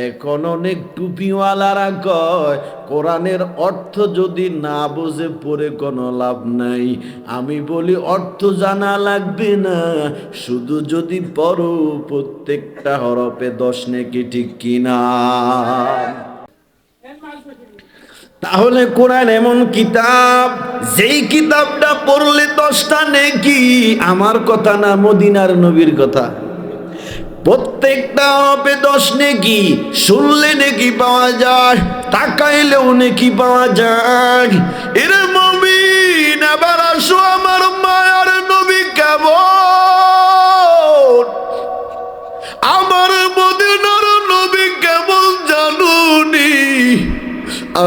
এখন অনেক টুপিওয়ালারা কয় কোরআনের অর্থ যদি না বুঝে পড়ে কোনো লাভ নাই। আমি বলি অর্থ জানা লাগবে না, শুধু যদি পড়ো প্রত্যেকটা হরফে 10 নেকি, ঠিক কিনা? তাহলে কোরআন এমন কিতাব, যেই কিতাবটা পড়লে 10টা নেকি। আমার কথা না, মদিনার নবীর কথা। প্রত্যেকটা হরফে 10 নেকি, শুনলে নেকি পাওয়া যায়, তাকাইলেও নেকি পাওয়া যায়। এর মুমিন, আবার আসো আমার মায়ার নবী কেমন, আমার মদিনার নবী কেমন জানুনি।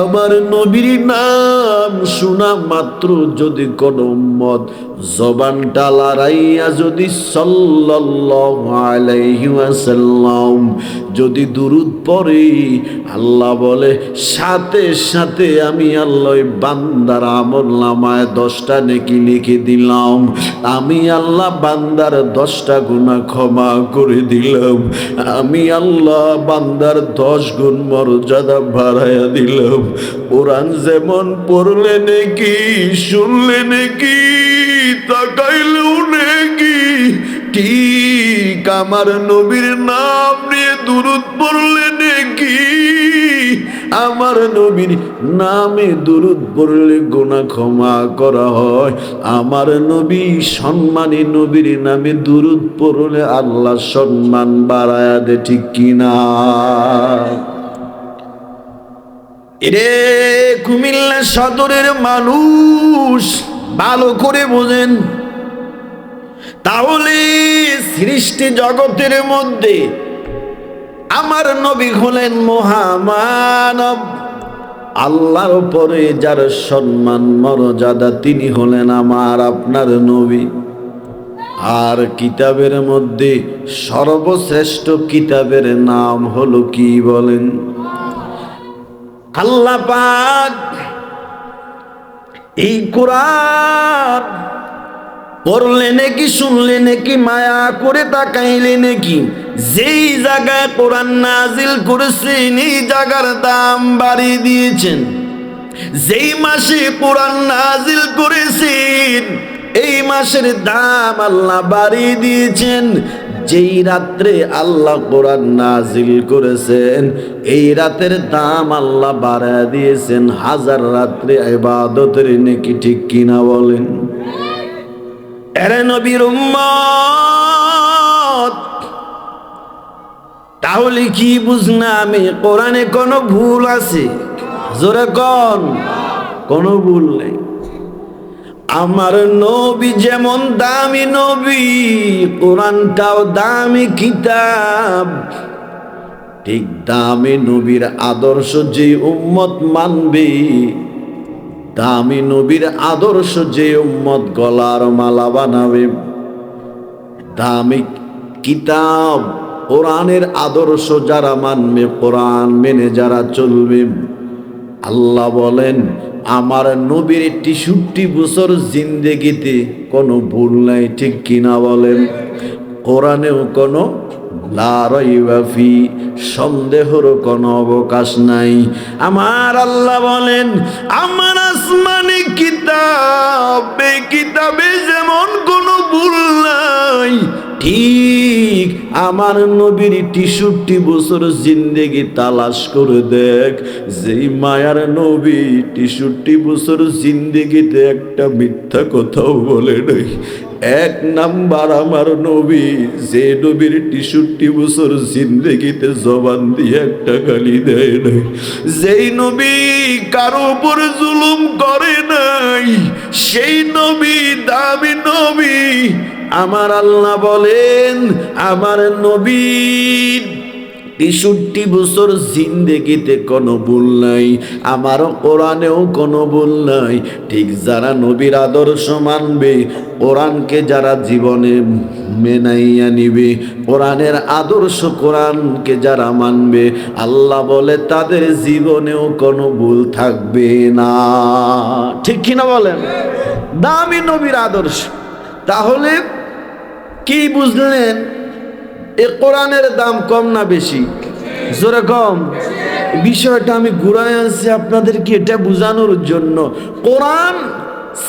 আমার নবীর নাম শোনা মাত্র যদি কোন উম্মত জবানটা লড়াইয়া যদি সাল্লাল্লাহু আলাইহি ওয়াসাল্লাম যদি দুরূদ পড়ে, আল্লাহ বলে সাথে সাথে আমি আল্লাহ বান্দার আমলনামায় 10টা নেকি লিখে দিলাম। আমি আল্লাহ বান্দার 10টা গুনাহ ক্ষমা করে দিলাম। আমি আল্লাহ বান্দার 10 গুণ মর্যাদা বাড়াইয়া দিলাম। কোরআন যেমন পড়লে নেকি, শুনলে নেকি, তাকাইলেও নেকি, ঠিক আমার নবীর নাম নিয়ে দুরূদ পড়লে নেকি। আমার নবীর নামে দুরূদ পড়লে গুনাহ ক্ষমা করা হয়। আমার নবী সম্মানী নবীর নামে দুরূদ পড়লে আল্লাহ সম্মান বাড়ায়া দে, ঠিক কিনা? এরে কুমিল্লা সদরের মানুষ, ভালো করে বোঝেন। তাহলে সৃষ্টি জগতের মধ্যে আমার নবী হলেন মহামানব। আল্লাহর উপরে যার সম্মান মর্যাদা, তিনি হলেন আমার আপনার নবী। আর কিতাবের মধ্যে সর্বশ্রেষ্ঠ কিতাবের নাম হলো কি বলেন? আল্লাহ পাক এই কোরআন পড়লে নাকি, শুনলে নাকি, মায়া করে তাকাইলে নাকি, যেই জায়গায় কোরআন নাজিল করেছেন এই জায়গার দাম বাড়িয়ে দিয়েছেন। যেই মাসে কোরআন নাজিল করেছেন এই মাসের দাম আল্লাহ বাড়িয়ে দিয়েছেন। যেই রাত্রে আল্লাহ কোরআন নাজিল করেছেন এই রাতের দাম আল্লাহ বাড়ায় দিয়েছেন 1000 রাত্রে ইবাদতের নেকি, ঠিক কিনা বলেন? এরে নবীর উম্মত, তাহলে কি বুঝলাম কোরআনে কোনো ভুল আছে? জোরে কোন, কোনো ভুল নেই। আমার নবী যেমন দামি নবী, কোরআনটাও দামি কিতাব। ঠিক দামি নবীর আদর্শ যে উম্মত মানবে, দামি নবীর আদর্শ যে উম্মত গলার মালা বানাবে, দামি কিতাব কোরআনের আদর্শ যারা মানবে, কোরআন মেনে যারা চলবে, আল্লাহ বলেন আমার নবীর 63 বছর জিন্দেগিতে কোনো ভুল নাই, ঠিক কিনা বলেন? কোরআনেও কোনো লা রাইবা ফি, সন্দেহের কোনো অবকাশ নাই। আমার আল্লাহ বলেন আমার আসমানি কিতাব, এই কিতাবে যেমন কোনো ভুল নাই, ঠিক আমার নবীর 63 বছর জিন্দেগি তালাশ করে দেখ, যেই মায়ার নবী 63 বছর জিন্দেগিতে একটা মিথ্যা কথাও বলে নাই। 1 নাম্বার আমার নবী, যে নবীর 63 বছর জিন্দেগিতে জবান দিয়ে একটা গালি দেয় নাই, যেই নবী কারো উপর জুলুম করে নাই, সেই নবী দামি নবী। আমার আল্লাহ বলেন আমার নবীর 63 বছর জিন্দেগিতে কোনো ভুল নাই, আমারও কোরআনেও কোনো ভুল নাই। ঠিক যারা নবীর আদর্শ মানবে, কোরআনকে যারা জীবনে মেনাইয়া নিবে, কোরআনের আদর্শ কোরআনকে যারা মানবে, আল্লাহ বলে তাদের জীবনেও কোনো ভুল থাকবে না, ঠিক কিনা বলেন? দামি নবীর আদর্শ। তাহলে কি বুঝলেন? এ কোরআনের দাম কম না বেশি? যেরকম বিষয়টা আমি ঘুরাই আনছি আপনাদেরকে এটা বোঝানোর জন্য। কোরআন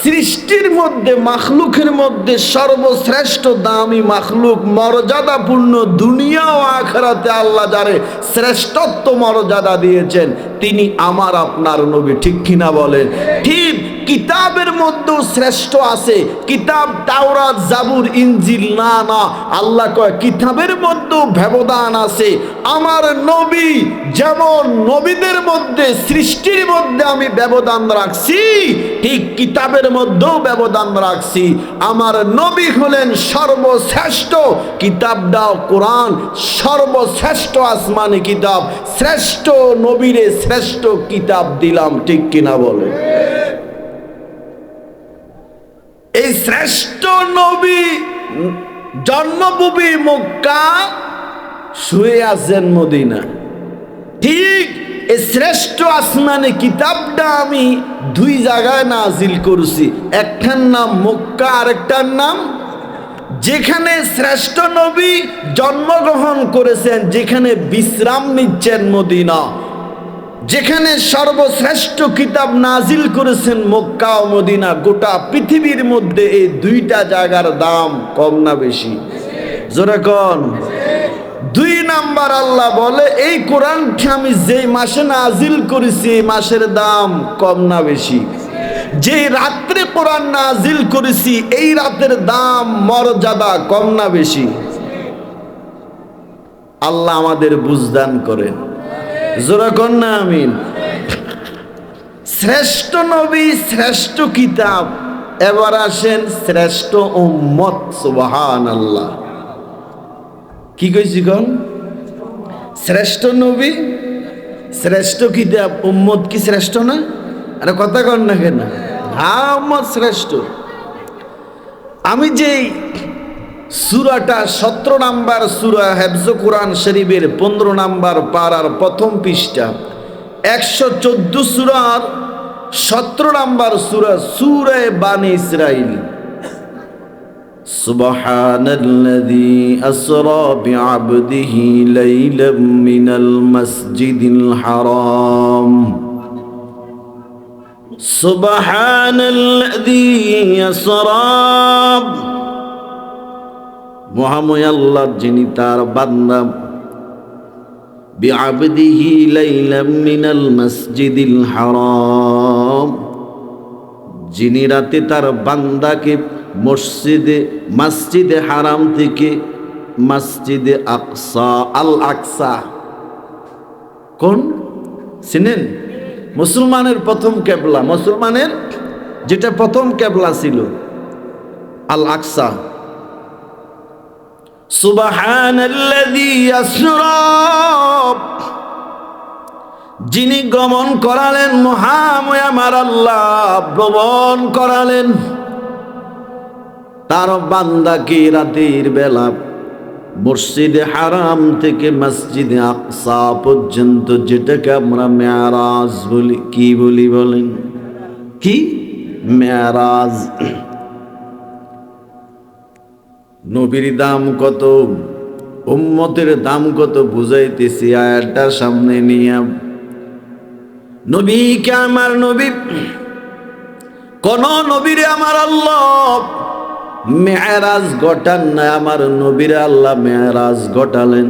সৃষ্টির মধ্যে, মাখলুকের মধ্যে সর্বশ্রেষ্ঠ দামি মাখলুক, মর্যাদাপূর্ণ, দুনিয়া ও আখিরাতে আল্লাহ যারে শ্রেষ্ঠত্ব মর্যাদা দিয়েছেন তিনি আমার আপনার নবী। ঠিক কিনা বলেন? ঠিক কিতাবের মধ্যেও শ্রেষ্ঠ আছে। কিতাব তাওরাত, জাবুর, ইনজিল না, না, আল্লাহ কয় কিতাবের মধ্যেও ব্যবধান আছে। আমার নবী যেমন নবীদের মধ্যে, সৃষ্টির মধ্যে আমি ব্যবধান রাখছি, ঠিক কিতাবের মধ্যেও ব্যবধান রাখছি। আমার নবী হলেন সর্বশ্রেষ্ঠ, কিতাবটাও কোরআন সর্বশ্রেষ্ঠ আসমানি কিতাব। শ্রেষ্ঠ নবীরে শ্রেষ্ঠ কিতাব দিলাম। ঠিক কিনা বলে? এই শ্রেষ্ঠ নবী জন্মভূমি মক্কা, শুয়ে আছেন মদিনা। ঠিক এই শ্রেষ্ঠ আসমানি কিতাবটা আমি দুই জায়গায় নাজিল করছি, একটার নাম মক্কা, আরেকটার নাম, যেখানে শ্রেষ্ঠ নবী জন্মগ্রহণ করেছেন, যেখানে বিশ্রাম নিচ্ছেন মদিনা, যেখানে সর্বশ্রেষ্ঠ কিতাব নাজিল করেছেন মক্কা ও মদিনা। গোটা পৃথিবীর মধ্যে এই দুইটা জায়গার দাম কম না বেশি? জোরে কোন? দুই নাম্বার আল্লাহ বলে এই কোরআনকে আমি যেই মাসে নাজিল করেছি এই মাসের দাম কম না বেশি? যে রাত্রে কোরআন নাজিল করেছি এই রাতের দাম, মর্যাদা কম না বেশি? আল্লাহ আমাদের বুঝদান করেন। জোরে কোন না আমিন? শ্রেষ্ঠ নবী, শ্রেষ্ঠ কিতাব, এবার আসেন শ্রেষ্ঠ উম্মত। সুবহানাল্লাহ। কি কইছি কোন? শ্রেষ্ঠ নবী, শ্রেষ্ঠ কিতাব, উম্মত কি শ্রেষ্ঠ না? আরে কথা কন না কেন? হ্যাঁ, উম্মত শ্রেষ্ঠ। আমি যেই সূরাটা 17 নাম্বার সূরা হেফজ কোরআন শরীফের 15 নাম্বার পারার প্রথম পৃষ্ঠা, 114 সূরার 17 নাম্বার সূরা, সূরা বানী ইসরাঈল। সুবহানাল্লাযী আসরা বিআবদিহি লাইলাম মিনাল মাসজিদিল হারাম। সুবহানাল্লাযী আসরা, মহাময় আল্লাহ যিনি তার বান্দা, বিআবদিহি লাইলাম মিনাল মাসজিদিল হারাম, যিনি রাতে তার বান্দাকে মসজিদে হারাম থেকে মসজিদে আকসা, আল আকসা কোন চিনেন? মুসলমানের প্রথম কেবলা, মুসলমানের যেটা প্রথম কেবলা ছিল, আল আকসা। সুবহানাল্লাযী আসরা, যিনি গমন করালেন, মহাময় আমার আল্লাহ ভ্রমণ করালেন তার বান্দাকে রাতের বেলা মসজিদে হারাম থেকে মসজিদে আকসা পর্যন্ত, যেটাকে আমরা মেরাজ বলি। কি বলি বলেন? কি মেরাজ? নবীর দাম কত, উম্মতের দাম কত বুঝাইতেছি আয়াতটার সামনে নিয়ে। নবীকে আমার নবী, কোন নবীরে আমার আল্লাহ মেরাজ ঘটান না, আমার নবীরে আল্লাহ মেরাজ ঘটালেন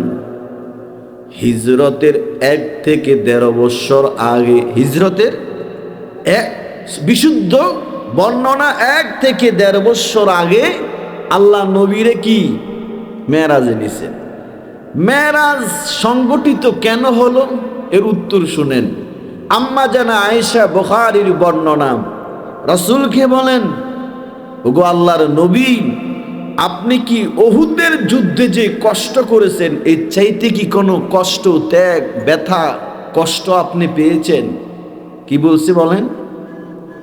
হিজরতের 1 থেকে 1.5 বছর আগে। হিজরতের বিশুদ্ধ বর্ণনা 1 থেকে 1.5 বছর আগে আল্লাহ নবীরে কি মেরাজে নিছেন। মেরাজ সংগঠিত কেন হলো এর উত্তর শুনেন। আম্মা জানা আয়েশা, বুখারীর বর্ণনা, রাসূলকে বলেন, ওগো আল্লাহর নবী, আপনি কি উহুদের যুদ্ধে যে কষ্ট করেছেন এর চাইতে কি কোনো কষ্ট, ত্যাগ, ব্যথা, কষ্ট আপনি পেয়েছেন? কি বলছে বলেন?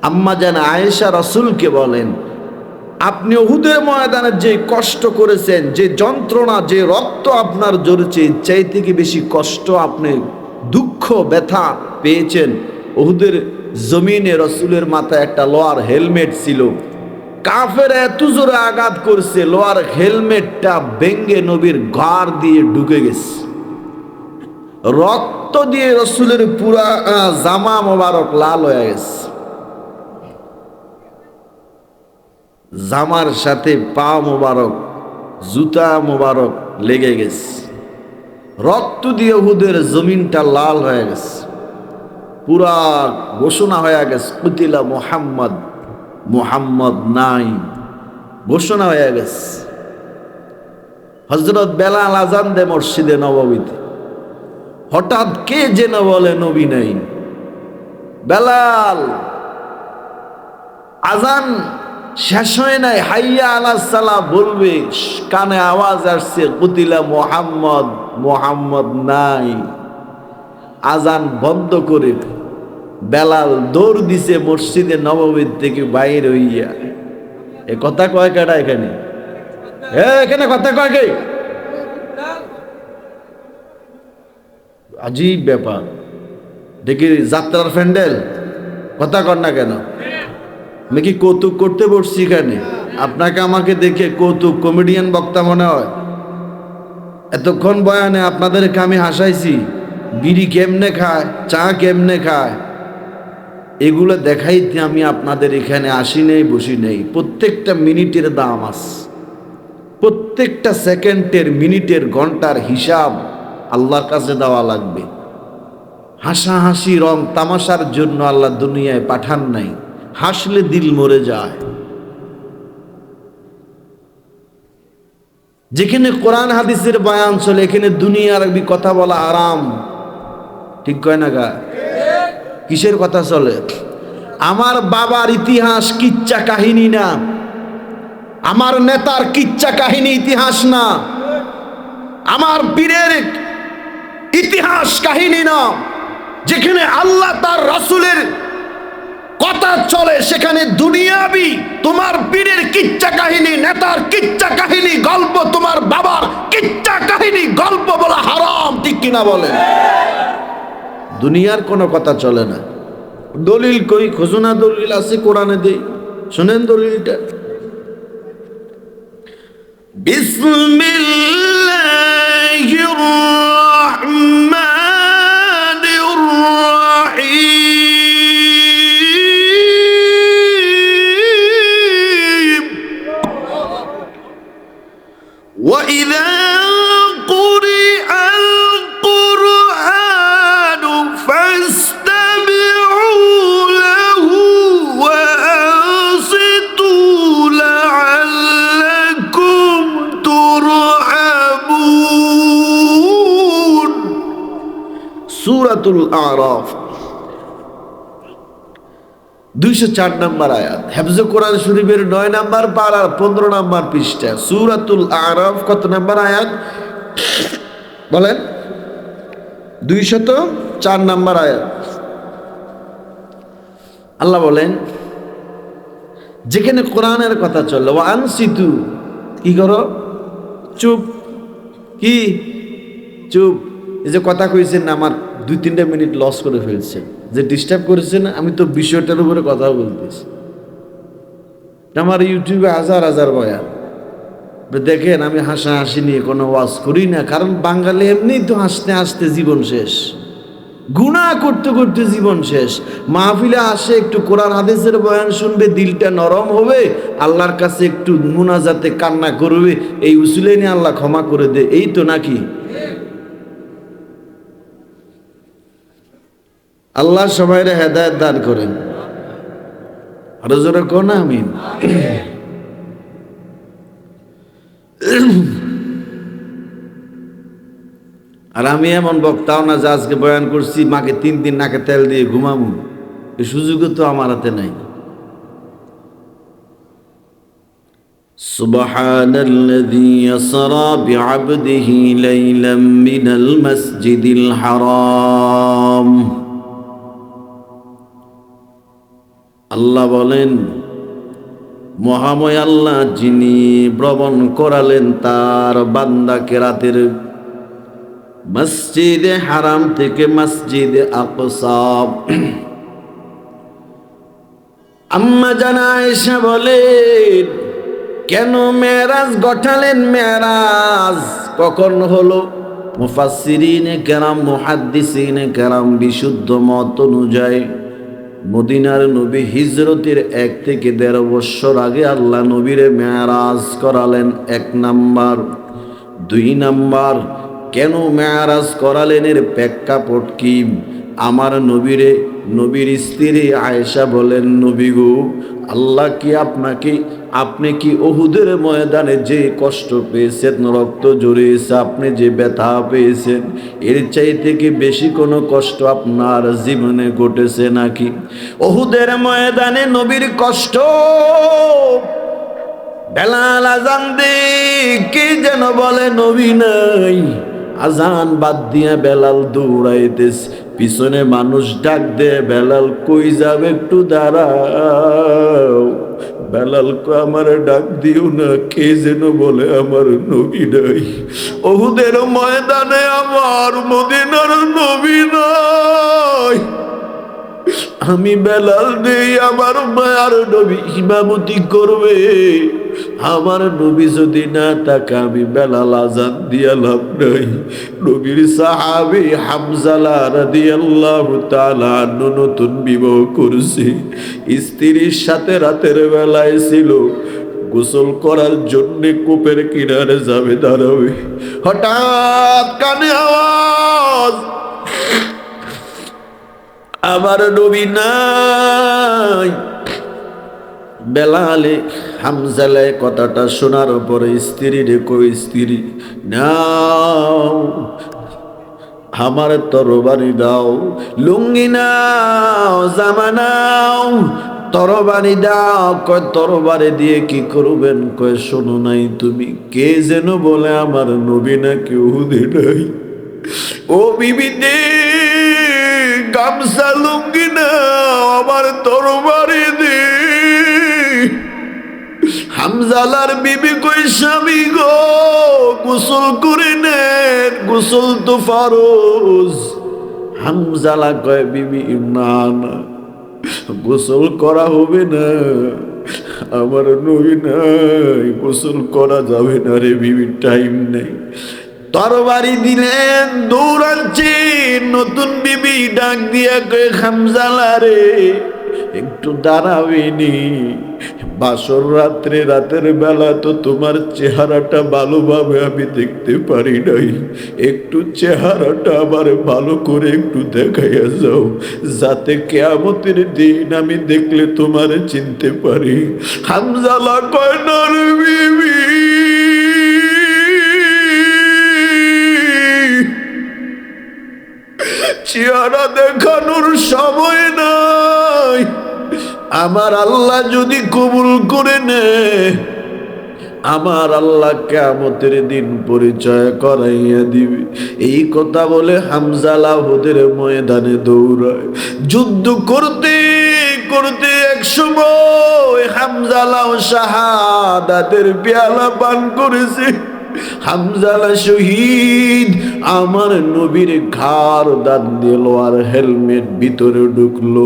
আম্মা জানা আয়েশা রাসূলকে বলেন, আপনি উহুদের ময়দানে যে কষ্ট করেছেন, যে যন্ত্রণা, যে রক্ত আপনার ঝরেছে, এর চাইতে কি বেশি কষ্ট আপনি, দুঃখ, ব্যথা পেয়েছেন? উহুদের জমিনে রাসূলের মাথায় একটা লোহার হেলমেট ছিল, কাফের এত জোরে আঘাত করছে, লোহার হেলমেটটা ভেঙ্গে নবীর ঘাড় দিয়ে ঢুকে গেছে। রক্ত দিয়ে রসুলের পুরা জামা মোবারক লাল হয়ে গেছে, জামার সাথে পা মোবারক, জুতা মোবারক লেগে গেছে, রক্ত দিয়ে উহুদের জমিনটা লাল হয়ে গেছে, পুরা ঘোষণা হয়ে গেছে কুতিলা মুহাম্মদ, মুহাম্মদ নাই, ঘোষণা হয়ে গেছে। হযরত বেলাল আজান দে মসজিদে নববীতে, হঠাৎ কে যেন বলে নবী নাই। বেলাল আজান শেষ হয় নাই, হাইয়া আলাস সালাহ বলবে, কানে আওয়াজ আসছে কুতিলা মুহাম্মদ, মুহাম্মদ নাই। আজান বন্ধ করে বেলাল দৌড় দিছে মসজিদে নববীর থেকে বাইর হইয়া। এ কথা কয় কেডা এখানে? এখানে কথা কয় কে? আজীব ব্যাপার, দেখি যাত্রার প্যান্ডেল, কথা কর না কেন? আমি কি কৌতুক করতে বসছি এখানে? আপনাকে আমাকে দেখে কৌতুক কমেডিয়ান বক্তা মনে হয়? এতক্ষণ বয়ানে আপনাদেরকে আমি হাসাইছি, বিড়ি কেমনে খায়, চা কেমনে খায়, এগুলো দেখাইতে আমি আপনাদের এখানে আসি নেই, বসি নেই। প্রত্যেকটা মিনিটের দাম আছে, প্রত্যেকটা সেকেন্ডের, মিনিটের, ঘন্টার হিসাব আল্লাহর কাছে দেওয়া লাগবে। হাসাহাসি রং তামাশার জন্য আল্লাহ দুনিয়ায় পাঠান নাই, হাসলে দিল মরে যায়। যেখানে কোরআন হাদিসের বয়ান চলে, এখানে দুনিয়ার কথা বলা আরাম, ঠিক কয় না গা? কিসের কথা চলে? আমার বাবার ইতিহাস কিচ্ছা কাহিনী না, আমার নেতার কিচ্ছা কাহিনী ইতিহাস না, আমার পীরের ইতিহাস কাহিনী না। যেখানে আল্লাহ তার রাসূলের কথা চলে, সেখানে দুনিয়াবি তোমার পীরের কিচ্ছা কাহিনী, নেতার কিচ্ছা কাহিনী, গল্প, তোমার বাবার কিচ্ছা কাহিনী গল্প বলা হারাম, ঠিক কিনা বলেন? দুনিয়ার কোনো কথা চলে না। দলিল কই? খোঁজনা দলিল আছে কোরআনে, দেই, শুনেন দলিলটা। বিসমিল্লাহির রাহমানির রাহিম। ওয়া ইযা সূরাতুল আরাফ 204 নম্বর আয়াত, হেফজে কোরআন শরীফের 9 নম্বর পারার 15 নম্বর পৃষ্ঠা। সূরাতুল আরাফ কত নম্বর আয়াত বলেন? 204 নম্বর আয়াত। আল্লাহ বলেন, যেখানে কোরআনের কথা চললো, ওয়া আনসিতু, কি করো? চুপ। কি চুপ? এই যে কথা কইছেন না, আমার 2-3টা মিনিট লস করে ফেলছেন, যে ডিস্টার্ব করেছেন। আমি তো বিষয়টার উপরে কথা বলতেছি। আমার ইউটিউবে হাজার হাজার বয়ান দেখেন, আমি হাসাহাসি নিয়ে কোনো ওয়াজ করি না, কারণ বাঙালি এমনিই তো হাসতে হাসতে জীবন শেষ, গুনাহ করতে করতে জীবন শেষ। মাহফিলে আসে, একটু কোরআন হাদিসের বয়ান শুনবে, দিলটা নরম হবে, আল্লাহর কাছে একটু মুনাজাতে কান্না করবে, এই উসিলে নিয়ে আল্লাহ ক্ষমা করে দে, এই তো নাকি? আল্লাহ সবাইরে হেদায়েত দান করেন। আরো জোরে কোন আমিন। আর আমি এমন বক্তাও না যে আজকে বয়ান করছি মাকে 3 দিন নাকে তেল দিয়ে ঘুমাবো, এই সুযোগও তো আমার হাতে নাই। সুবহানাল্লাযী ইয়াসরা বিআবদিহি লাইলাম মিনাল মাসজিদিল হারাম। আল্লাহ বলেন, মহাময় আল্লাহ যিনি ভ্রমণ করালেন তার বান্দাকে রাতের মসজিদে হারাম থেকে মসজিদে আকসা। আম্মা জানা আয়েশা বলেন, কেন মেরাজ ঘটালেন? মেরাজ কখন হলো? মুফাসসিরিনে কেরাম, মুহাদ্দিসিনে কেরাম বিশুদ্ধ মত অনুযায়ী মদিনার নবী হিজরতের 1 থেকে 1.5 বছর আগে আল্লাহ নবীরে মেরাজ করালেন। 1 নাম্বার। 2 নাম্বার, কেন মেরাজ করালেন এর প্রেক্ষাপট কি? আমার নবীরে, নবীর স্ত্রী আয়েশা বলেন, নবী গো, আল্লাহ কি আপনি কি উহুদের ময়দানে যে কষ্ট পেয়েছেন, রক্ত ঝরেছে, আপনি যে ব্যথা পেয়েছেন, এর চাইতে কি বেশি কোনো কষ্ট আপনার জীবনে ঘটেছে নাকি? উহুদের ময়দানে নবীর কষ্ট। বেলাল আজান দে, কে যেন বলে নবী নাই। আজান বাদ দিয়া বেলাল দৌড়াইতেছে, পিছনে মানুষ ডাক দে, বেলাল কই যাবে, একটু দাঁড়াও। বেলাল কো, আমার ডাক দিও না, কে যেন বলে আমার নবী নাই। উহুদের ময়দানে আমার মদিনার নবী নাই। আমি বেলাল নেই, আমার মায়ার নবী ইমামতি করবে। আমার নবী যদি না থাকে আমি বেলাল আজান দিয়া লাভ নাই। নবীর সাহাবী হামজা রাদিয়াল্লাহু তাআলা আনহু নতুন বিবাহ করছে, স্ত্রীর সাথে রাতের বেলায় ছিল, গোসল করার জন্য কূপের কিনারে যাবে, দাঁড়াবে, হঠাৎ কানে আওয়াজ, আমার নবী নাই। বেলালে হামজালে কথাটা শোনার পরে স্ত্রী রে কই, স্ত্রী নাও, আমার তরবারি দাও, লুঙ্গি নাও, জামা নাও, তরবারি দাও। কয় তরবারি দিয়ে কি করবেন? কয় শোনো নাই তুমি, কে যেন বলে আমার নবী নাকি উহুদে নাই। ও বিবি দে, গামছা লুঙ্গি নাও, আমার তরবারি দে। হামজালার বিবি কই, স্বামী গো, গোসল করে নেন, গোসল তো ফরজ। হামজালা কয়, বিবি না না, গোসল করা হবে না, আমার নবী নাই, গোসল করা যাবে না রে বিবি, টাইম নেই। তরবারি দিলেন, দৌড়াচ্ছে। নতুন বিবি ডাক দিয়া কয়ে, হামজালা রে, একটু দাঁড়াবেনি, বাসর রাত্রে, রাতের বেলা তো তোমার চেহারাটা ভালোভাবে আমি দেখতে পারি নাই, একটু চেহারাটা আবার ভালো করে একটু দেখাইয়া যাও, যাতে কিয়ামতের দিন আমি দেখলে তোমার চিনতে পারি। হামজালা কয়, না রে বিবি, চেহারা দেখানোর সময় নাই, আমার আল্লাহ যদি কবুল করে নেয়, আমার আল্লাহ কিয়ামতের দিন পরিচয় করাইয়া দিবে। এই কথা বলে হামজালা উহুদের ময়দানে দৌড়ায়। যুদ্ধ করতে করতে এক সময় হামজালাও শাহাদাতের পেয়ালা পান করেছে। হামজালা শহীদ, আমার নবীর ঘাড় দান দিল আর হেলমেট ভিতরে ঢুকলো,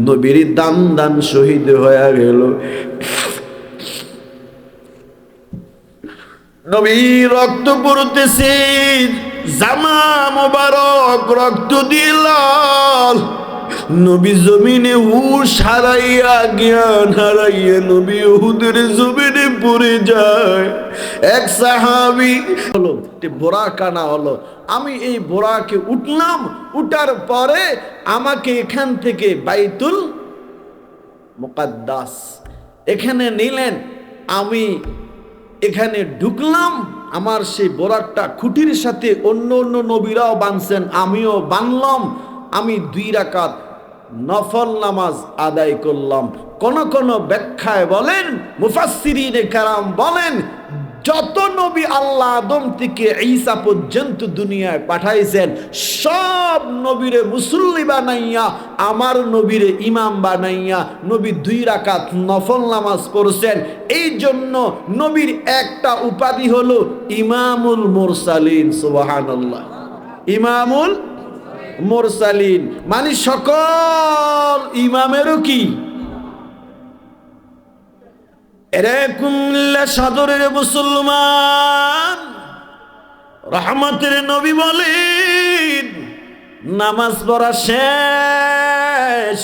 নবীর দান দান শহীদ হয়ে গেল। নবী রক্ত পড়তেছে, জামা মোবারক রক্ত দিয়ে লাল। নবী জমিনে হুশ হারাইয়া, জ্ঞান হারাইয়া নবী উহুদের জমিনে পড়ে যায়। এক সাহাবী হলো, বোরাক আনা হলো, আমি এই বোরাকে উঠলাম, উঠার পরে আমাকে এখান থেকে বাইতুল মুকাদ্দাস এখানে নিলেন, আমি এখানে ঢুকলাম। আমার সেই বোরাকটা খুঁটির সাথে অন্য অন্য নবীরাও বাঁধছেন, আমিও বাঁধলাম। আমি 2 রাকাত নফল নামাজ আদায় করলাম। কোন কোন ব্যাখ্যায় বলেন, মুফাসসিরিনে কেরাম বলেন, যত নবী আল্লাহ আদম থেকে ঈসা পর্যন্ত দুনিয়ায় পাঠাইছেন, সব নবীরে মুসল্লি বানাইয়া, আমার নবীরে ইমাম বানাইয়া নবী 2 রাকাত নফল নামাজ পড়ছেন। এই জন্য নবীর একটা উপাধি হলো ইমামুল মুরসালিন। সুবহানাল্লাহ, ইমামুল মুরসালিন মানে সকল ইমামেরও কি এরকম সাদরের মুসলমান। রহমতের নবী বলেন, নামাজ পড়া শেষ,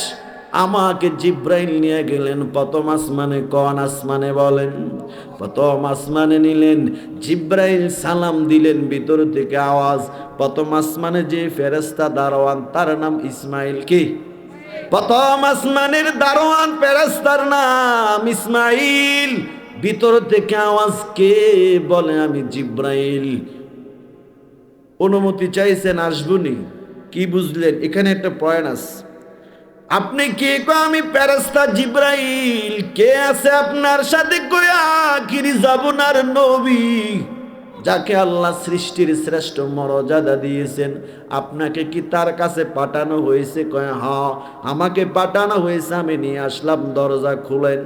আমাকে জিব্রাইল নিয়ে গেলেন প্রথম আসমানে। কোন আসমানে বলেন? প্রথম আসমানে নিলেন। জিব্রাইল সালাম দিলেন, ভিতর থেকে আওয়াজ, প্রথম আসমানে যে ফেরেশতা দারোয়ান তার নাম ইসমাইল। কি? প্রথম আসমানের দারোয়ান ফেরেশতার নাম ইসমাইল। ভিতর থেকে আওয়াজ, কে? বলে, আমি জিব্রাইল। অনুমতি চাইছেন, আসবুনি। কি বুঝলেন? এখানে একটা পয়েন্ট আছে। আপনি কে? আমি ফেরেশতা জিব্রাইল। কে আছে আপনার সাথে? কয়া কিরি যাবনার নবী, যাকে আল্লাহ সৃষ্টির শ্রেষ্ঠ মর্যাদা দিয়েছেন, আপনাকে কি তার কাছে পাঠানো হয়েছে? কয়, হ্যাঁ আমাকে পাঠানো হয়েছে, আমি নিয়ে আসলাম, দরজা খুলেন।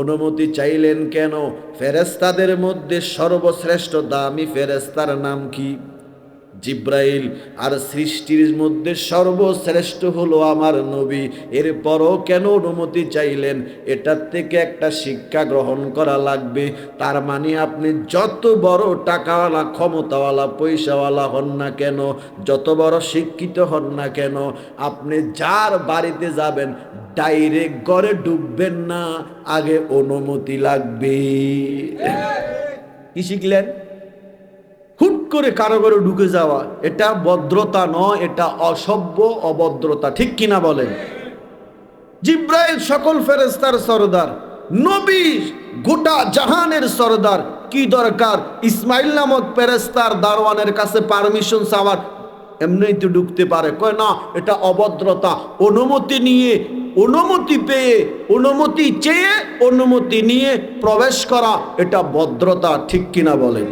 অনুমতি চাইলেন কেন? ফেরেশতাদের মধ্যে সর্বশ্রেষ্ঠ দামি ফেরেশতার নাম কি? জিব্রাইল। আর সৃষ্টির মধ্যে সর্বশ্রেষ্ঠ হলো আমার নবী। এরপরও কেন অনুমতি চাইলেন? এটার থেকে একটা শিক্ষা গ্রহণ করা লাগবে। তার মানে আপনি যত বড় টাকাওয়ালা, ক্ষমতাওয়ালা, পয়সাওয়ালা হন না কেন, যত বড় শিক্ষিত হন না কেন, আপনি যার বাড়িতে যাবেন ডাইরেক্ট ঘরে ঢুকবেন না, আগে অনুমতি লাগবে। কি শিখলেন? হুট করে কারো ঘরে ঢুকে যাওয়া, এটা ভদ্রতা নয়, এটা অসভ্য, অভদ্রতা। ঠিক কিনা বলেন? জিব্রাইল সকল ফেরেশতার সরদার, নবী গোটা জাহানের সরদার। কি দরকার ইসমাইল নামক ফেরেশতার দারোয়ানের কাছে পারমিশন চাওয়ার? এমনিই তো ঢুকতে পারে। কয় না, এটা অভদ্রতা। অনুমতি নিয়ে, অনুমতি পেয়ে, অনুমতি চেয়ে, অনুমতি নিয়ে প্রবেশ করা, এটা ভদ্রতা। ঠিক কিনা বলেন?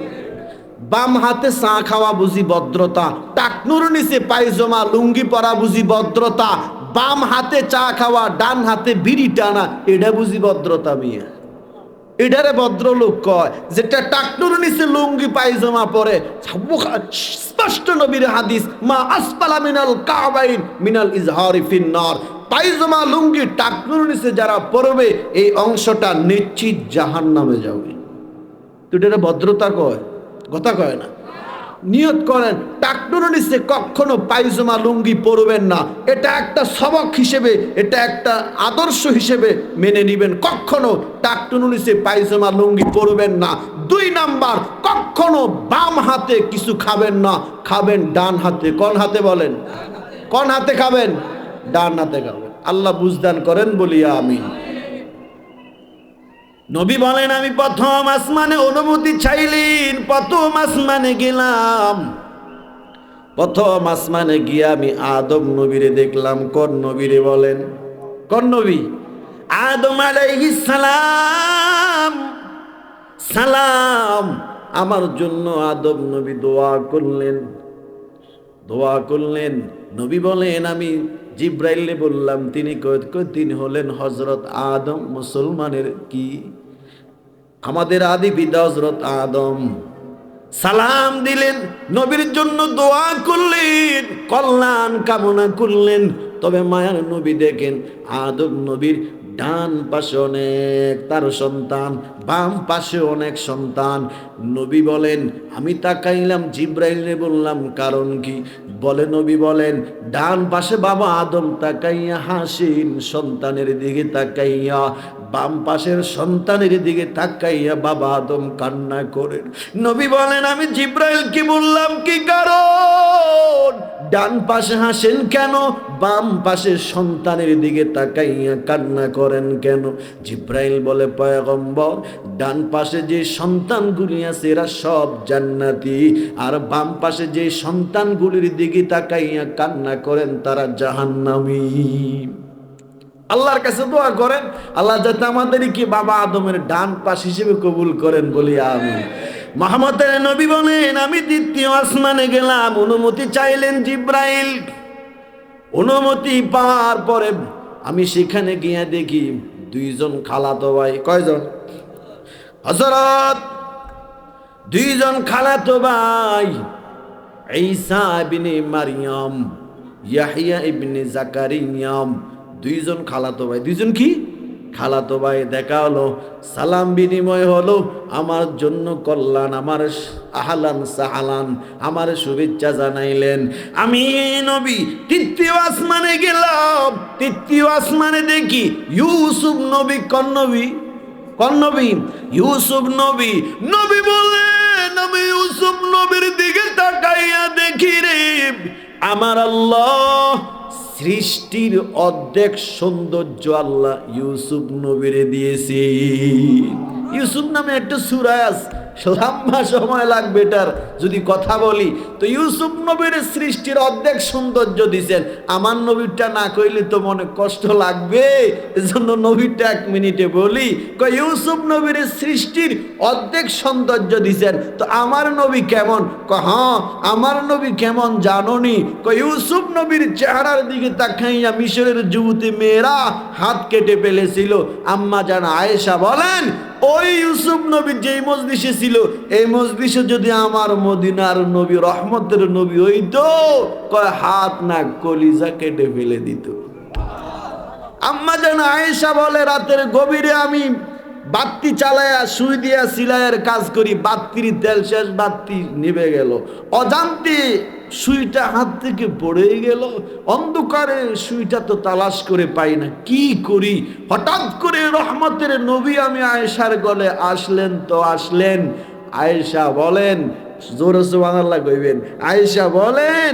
বাম হাতে চা খাওয়া বুঝি ভদ্রতা? টাকনুর নিচে পায়জামা লুঙ্গি পরা বুঝি ভদ্রতা? বাম হাতে চা খাওয়া, ডান হাতে বিড়ি টানা, এটা বুঝি ভদ্রতা? মিয়া, এটারে ভদ্রলোক কয় যেটা টাকনুর নিচে লুঙ্গি পায়জামা পরে। স্পষ্ট নবীর হাদিস, মা আসফালা মিনাল কাবাইন মিনাল ইজহারি ফিন্নার। পায়জামা লুঙ্গি টাকনুর নিচে যারা পরবে, এই অংশটা নিশ্চিত জাহান্নামে যাবে। তো এটা ভদ্রতা কয়? কথা কয় না। নিয়ত করেন, টাকনুর নিচে কখনো পায়জামা লুঙ্গি পরবেন না। এটা একটা সবক হিসেবে, এটা একটা আদর্শ হিসেবে মেনে নিবেন। কখনো টাকনুর নিচে পায়জামা লুঙ্গি পরবেন না। 2 নাম্বার, কখনো বাম হাতে কিছু খাবেন না, খাবেন ডান হাতে। কোন হাতে বলেন? কোন হাতে খাবেন? ডান হাতে খাবেন। আল্লাহ বুঝদান করেন, বলিয়া আমিন। নবী বলেন, আমি প্রথম আসমানে অনুমতি চাইলেন, প্রথম আসমানে গেলাম। প্রথম আসমানে গিয়ে আমি আদম নবীরে দেখলাম। কোন নবীরে বলেন? কোন নবী? আদম আলাইহিস সালাম। সালাম। আমার জন্য আদম নবী দোয়া করলেন, দোয়া করলেন। নবী বলেন, আমি জিব্রাইলে বললাম, তিনি তিনি হলেন হযরত আদম, মুসলমানের কি আমাদের আদি পিতা হযরত আদম। সালাম দিলেন, নবীর জন্য দোয়া করলেন, কল্যাণ কামনা করলেন। তবে মায়ার নবী দেখেন, আদম নবীর ডান পাশে অনেক তার সন্তান, বাম পাশে অনেক সন্তান। নবী বলেন, আমি তাকাইলাম, জিব্রাইলে বললাম কারণ কি? বলে, নবী বলেন, ডান পাশে বাবা আদম তাকাইয়া হাসিন সন্তানের দিকে তাকাইয়া, বাম পাশের সন্তানের দিকে তাকাইয়া বাবা আদম কান্না করেন। নবী বলেন, আমি জিব্রাইল কি বললাম, কি কারণ ডান পাশে হাসেন কেন, বাম পাশের সন্তানের দিকে তাকাইয়া কান্না করেন কেন? জিব্রাইল বলে, পয়গম্বর, ডান পাশে যে সন্তানগুলি আছে এরা সব জান্নাতি, আর বাম পাশে যে সন্তানগুলির দিকে তাকাইয়া কান্না করেন তারা জাহান্নামী। আল্লাহর কাছে দোয়া করেন, আল্লাহ যাতে আমাদেরকে বাবা আদমের ডান পাশ হিসেবে কবুল করেন, বলি আমিন। মুহাম্মদের নবী বলেন, আমি দ্বিতীয় আসমানে গেলাম, অনুমতি চাইলেন জিব্রাইল। অনুমতি পাওয়ার পরে আমি সেখানে গিয়ে দেখি 2 জন খালাতো ভাই। কয়জন? হযরত 2 জন খালাতো ভাই, ঈসা ইবনে মারইয়াম, ইয়াহইয়া ইবনে জাকারিয়া। 2 জন খালাতো ভাই। 2 জন কি? খালাতো ভাই দেখা হলো, সালাম বিনিময় হলো, আমার জন্য কল্যাণ, আমার আহলান সাহালান, আমার শুভেচ্ছা জানাইলেন। আমি নবী তৃতীয় আসমানে গেলাম, তৃতীয় আসমানে দেখি ইউসুফ নবী। কোন নবী? কোন নবী? ইউসুফ নবী। নবী বলেন আমি ইউসুফ নবীর দিকে তাকাইয়া দেখি রে, আমার আল্লাহ সৃষ্টির অর্ধেক সৌন্দর্য আল্লাহ ইউসুফ নবীরে দিয়েছি। ইউসুফ নামে একটা সূরা আছে, লম্বা সময় লাগবে এটার যদি কথা বলি। তো ইউসুফ নবীর সৃষ্টির অর্ধেক সৌন্দর্য দিছেন, আমার নবীরটা না কইলে তো মনে কষ্ট লাগবে, এজন্য নবীরটা 1 মিনিটে বলি। কই ইউসুফ নবীর সৃষ্টির অর্ধেক সৌন্দর্য দিছেন, তো আমার নবী কেমন? হ্যাঁ আমার নবী কেমন জানোনি? কই ইউসুফ নবীর চেহারার দিকে তাকাইয়া মিশরের যুবতী মেয়েরা হাত কেটে ফেলেছিল। আম্মা জান আয়েশা বলেন ওই ইউসুফ নবী যেই মজলিসে ছিল, এই মজলিসে যদি আমার মদিনার নবী রহমতের নবী হইতো, কয় হাত না কলিজা কেটে ফেলে দিত। আম্মা জান আয়েশা বলে রাতের গভীরে আমি বাতি চালায়া সুই দিয়া সিলাইয়ের কাজ করি, বাতির তেল শেষ, বাতি নিভে গেল, অজান্তে সুইটা হাত থেকে পড়ে গেল, অন্ধকারে সুইটা তো তালাশ করে পাই না, কি করি? হঠাৎ করে রহমতের নবী আমি আয়েশার গলে আসলেন। তো আসলেন, আয়েশা বলেন, জোরে সুবহানাল্লাহ কইবেন, আয়েশা বলেন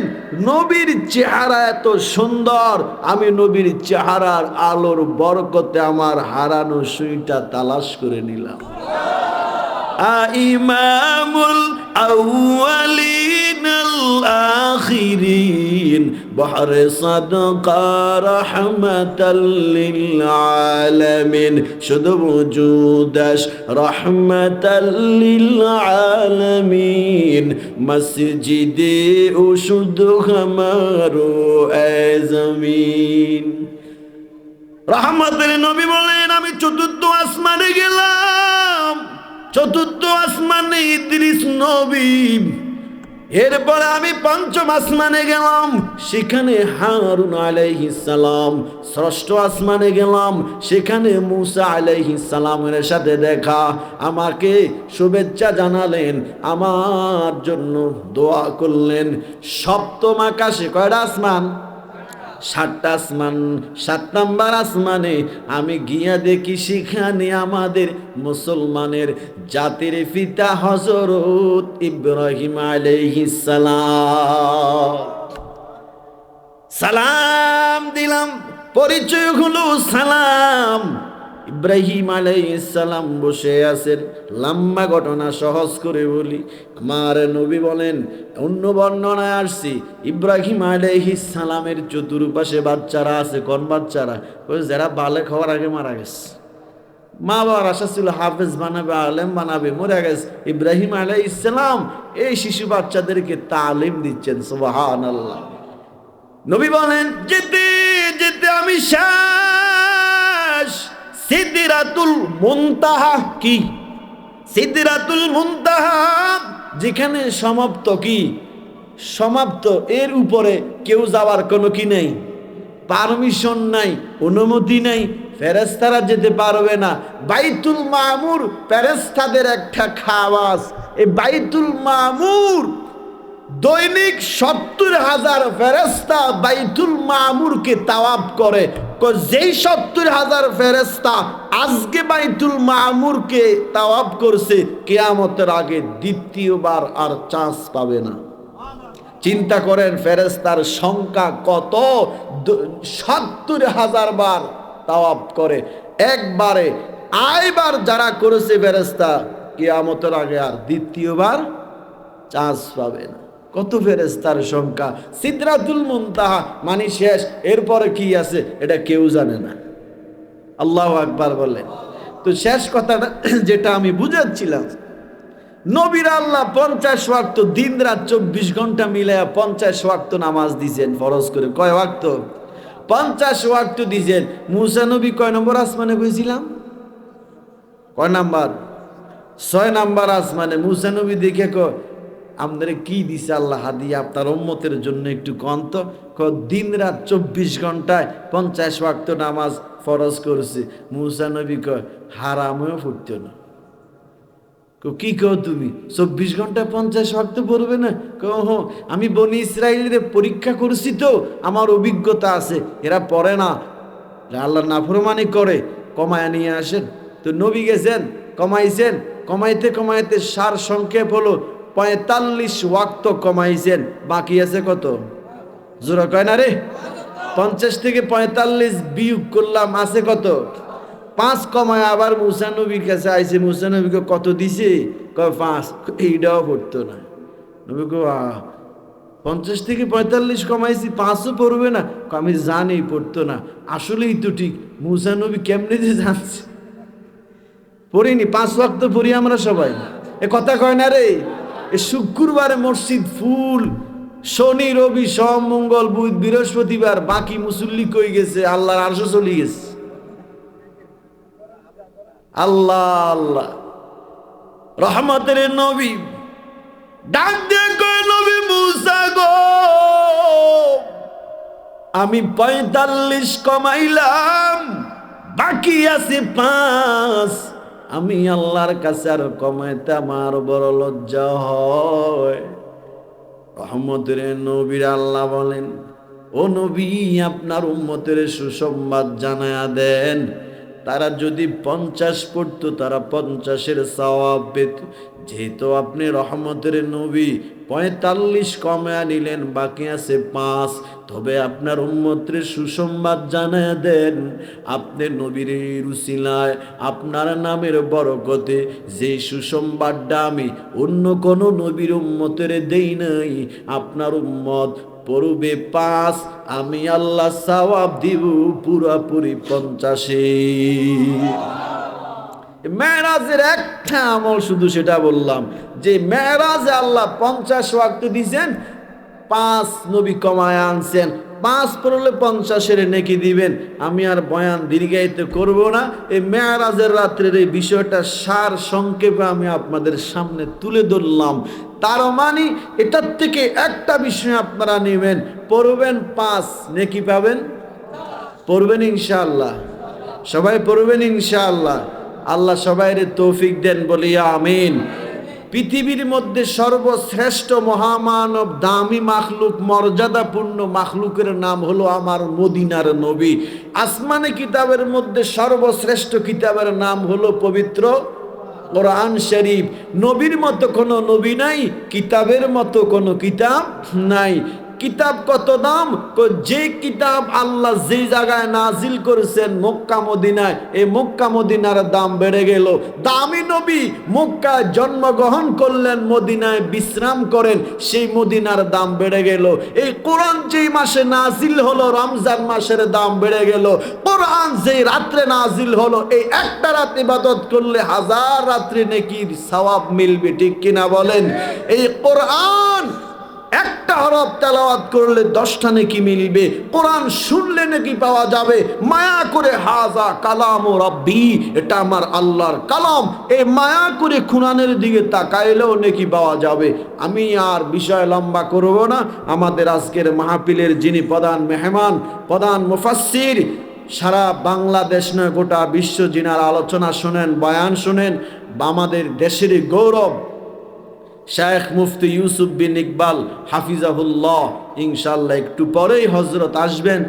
নবীর চেহারা এত সুন্দর, আমি নবীর চেহারার আলোর বরকতে আমার হারানো সুইটা তালাশ করে নিলাম। ইমামুল আউয়ালিন আল আখিরিন বহরে সাদকা রাহমাতাল লিল আলামিন, শুধু ওজুদাস রাহমাতাল লিল আলামিন, মসজিদে ও শুধু হামারো আজমিন। রহমতের নবী বলেন আমি চতুর্থ আসমানে গেলাম, চতুর্থ আসমানে ইদ্রিস নবী, এরপরে আমি পঞ্চম আসমানে গেলাম, সেখানে হারুন আলাইহিস সালাম, ষষ্ঠ আসমানে গেলাম, সেখানে মুসা আলাইহিস সালামের সাথে দেখা, আমাকে শুভেচ্ছা জানালেন, আমার জন্য দোয়া করলেন। সপ্তম আকাশে কয়টা আসমান? 7টা আসমান। 7 নাম্বার আসমানে আমি গিয়া দেখি সেখানে আমাদের মুসলমানের জাতির পিতা হযরত ইব্রাহিম আলাইহিস সালাম। সালাম দিলাম, পরিচয় হলো সালাম। ইব্রাহিম আলাইহিস সালাম বসে আছেন। লম্বা ঘটনা সহজ করে বলি, আমার নবী বলেন, অন্য বর্ণনায় আসছি ইব্রাহিম আলাইহিস সালামের চতুর্পাশে বাচ্চারা আছে। কোন বাচ্চারা? যারা বালেক হওয়ার আগে মারা গেছে। মা বাবার আশা ছিল হাফেজ বানাবে, আলেম বানাবে, মরে গেছে। ইব্রাহিম আলাইহিস সালাম এই শিশু বাচ্চাদেরকে তালিম দিচ্ছেন। সুবহানাল্লাহ। নবী বলেন যেতে যেতে আমি শেষ, সিদরাতুল মুনতাহা। কি? সিদরাতুল মুনতাহা, যেখানে সমাপ্ত। কি সমাপ্ত? এর উপরে কেউ যাওয়ার কোনো কি নেই, পারমিশন নাই, অনুমতি নাই, ফেরেশতারা যেতে পারবে না। বাইতুল মামুর ফেরেশতাদের একটা খাওয়াজ। এই বাইতুল মামুর দৈনিক 70,000 ফেরেশতা বাইতুল মামুরকে তাওয়াফ করে। যেই 70,000 ফেরেশতা আজকে বাইতুল মামুরকে তাওয়াফ করছে, কিয়ামতের আগে দ্বিতীয়বার আর চান্স পাবে না। চিন্তা করেন ফেরেশতার সংখ্যা কত? 70,000 বার তাওয়াফ করে একবারে। আইবার যারা করেছে ফেরেশতা, কিয়ামতের আগে আর দ্বিতীয়বার চান্স পাবে না। কত ফেরেশতার সংখ্যা! সিদরাতুল মুনতাহা মানে শেষ, এরপরে কি আছে এটা কেউ জানে না। আল্লাহু আকবার বলেন। তো শেষ কথাটা যেটা আমি বুঝাচ্ছিলাম, নবীর আল্লাহ 50 ওয়াক্ত দিন রাত 24 ঘন্টা মিলায়া 50 ওয়াক্ত নামাজ দিয়েছেন ফরজ করে। কয় ওয়াক্ত? 50 ওয়াক্ত দিয়েছেন। মুসা নবী কয় নম্বর আসমানে গেছিলাম? কয় নাম্বার? 6 নাম্বার আসমানে। মুসা নবী দেখে কয় আপনারা কি দিছে আল্লাহ হাদিয়া আপনার উম্মতের জন্য একটু কন্ত? দিন রাত 24 ঘন্টায় 50 ওয়াক্ত নামাজ ফরজ করেছে। মুসা নবী কয় হারামেও পড়তো না। কি কও তুমি 24 ঘন্টায় 50 ওয়াক্ত পড়বে না? কহ আমি বনি ইসরাইলের পরীক্ষা করছি তো আমার অভিজ্ঞতা আছে, এরা পড়ে না, আল্লাহর নাফরমানি করে, কমায় নিয়ে আসেন। তো নবী গেছেন, কমাইছেন, কমাইতে কমাইতে সার সংক্ষেপ হলো 45 ওয়াক্ত কমাইছেন, বাকি আছে কত? জোরা কয় না রে? 50 থেকে 45 বিয়োগ করলাম, আছে কত? 5 কমায় আবার মুসা নবীর কাছে আইছে। মুসা নবীকে কত দিছে? কয় 5। এইটাও পড়তো না। নবী কয় 50 থেকে 45 কমাইছি, 5ও পড়বে না? আমি জানি পড়তো না। আসলেই তো ঠিক, মুসা নবী কেমনে যে জানছে? পড়িনি, 5 ওয়াক্ত পড়ি আমরা সবাই, এ কথা কয় না রে? এ শুক্রবারে মসজিদ ফুল, শনি রবি সোম মঙ্গল বুধ বৃহস্পতিবার বাকি মুসল্লি কই গেছে? আল্লাহর আরশে চলে গেছে। আল্লাহ আল্লাহ রহমতের নবী ডাক দিয়ে কয় নবী মুসা গো, আমি 45 কমাইলাম, বাকি আছে 5। আমি আল্লাহর কাছে আর কমাইতে আমার বড় লজ্জা হয়। রহমতের নবীর আল্লাহ বলেন, ও নবী আপনার উম্মতের সুসংবাদ জানায়া দেন, তারা যদি 50 পড়তো তারা 50-এর সওয়াব পেত। যেহেতু আপনি রহমতের নবী 45 কমায়া নিলেন, বাকি আছে 5। তবে আপনার উম্মতের সুসংবাদ জানায়া দেন, আপনি নবীর উসিলায় আপনার নামের বরকতে যে সুসংবাদটা আমি অন্য কোন নবীর উম্মতের দেই নাই, আপনার উম্মত পড়বে 5, আমি আল্লাহ সওয়াব দিব পুরোপুরি 50। মেরাজের একটা আমল শুধু সেটা বললাম যে মেরাজে আল্লাহ 50 ওয়াক্ত দিয়েছেন, 5 নবী কমায় আনছেন, 5 পড়লে 50-এর নেকি দিবেন। আমি আর বয়ান দীর্ঘায়িত করব না। এই মেরাজের রাত্রের এই বিষয়টা সার সংক্ষেপে আমি আপনাদের সামনে তুলে ধরলাম। তার মানে এটার থেকে একটা বিষয় আপনারা নেবেন, পড়বেন 5 নেকি পাবেন। পড়বেন ইনশাআল্লাহ, সবাই পড়বেন ইনশাআল্লাহ। আল্লাহ সবাইরে তৌফিক দেন, বলি আমিন। পৃথিবীর মধ্যে সর্বশ্রেষ্ঠ মহামানব, দামি মাখলুক, মর্যাদাপূর্ণ মাখলুকের নাম হলো আমার মদিনার নবী। আসমানে কিতাবের মধ্যে সর্বশ্রেষ্ঠ কিতাবের নাম হলো পবিত্র কোরআন শরীফ। নবীর মতো কোনো নবী নাই, কিতাবের মতো কোনো কিতাব নাই। কিতাব কত দাম? যে কিতাব আল্লাহ যে জায়গায় নাজিল করেছেন মক্কা মদিনায়, এই মক্কা মদিনার দাম বেড়ে গেল। দামি নবী মক্কায় জন্মগ্রহণ করলেন, মদিনায় বিশ্রাম করেন, সেই মদিনার দাম বেড়ে গেল। এই কোরআন যেই মাসে নাজিল হলো রমজান মাসের দাম বেড়ে গেল। কোরআন যেই রাত্রে নাজিল হলো, এই একটা রাত ইবাদত করলে 1000 রাত্রি নেকির সওয়াব মিলবে, ঠিক কিনা বলেন? এই কোরআন একটা হরফ তেলাওয়াত করলে 10টা নেকি মিলবে। কোরআন শুনলে নেকি পাওয়া যাবে। মায়া করে হাজা কালাম ও রাব্বি, এটা আমার আল্লাহর কালাম, এই মায়া করে কোরআনের দিকে তাকাইলেও নেকি পাওয়া যাবে। আমি আর বিষয় লম্বা করব না। আমাদের আজকের মাহফিলের যিনি প্রধান মেহমান, প্রধান মুফাসসির, সারা বাংলাদেশ নয় গোটা বিশ্ব যিনার আলোচনা শুনেন, বয়ান শুনেন, আমাদের দেশের গৌরব শেখ মুফতি ইউসুফ বিন ইকবাল হাফিজাহুল্লাহ, ইনশাআল্লাহ একটু পরেই হযরত আসবেন।